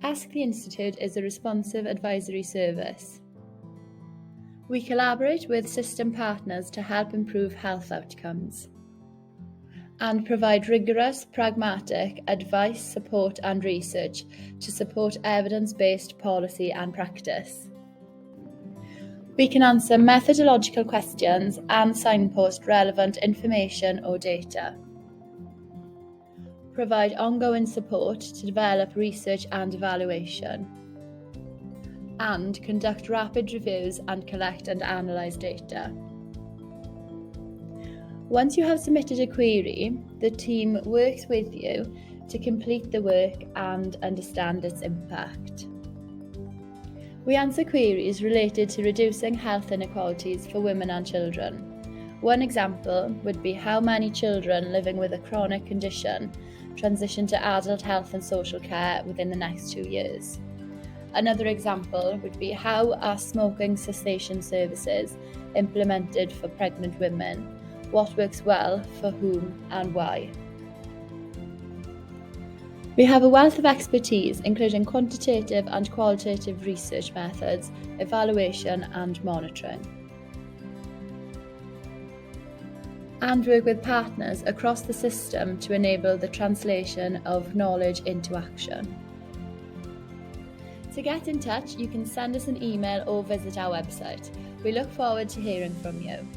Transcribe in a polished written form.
Ask the Institute is a responsive advisory service. We collaborate with system partners to help improve health outcomes and provide rigorous, pragmatic advice, support and research to support evidence-based policy and practice. We can answer methodological questions and signpost relevant information or data. Provide ongoing support to develop research and evaluation. And conduct rapid reviews and collect and analyse data. Once you have submitted a query, the team works with you to complete the work and understand its impact. We answer queries related to reducing health inequalities for women and children. One example would be how many children living with a chronic condition transition to adult health and social care within the next 2 years. Another example would be how are smoking cessation services implemented for pregnant women? What works well for whom and why? We have a wealth of expertise, including quantitative and qualitative research methods, evaluation and monitoring. And work with partners across the system to enable the translation of knowledge into action. To get in touch, you can send us an email or visit our website. We look forward to hearing from you.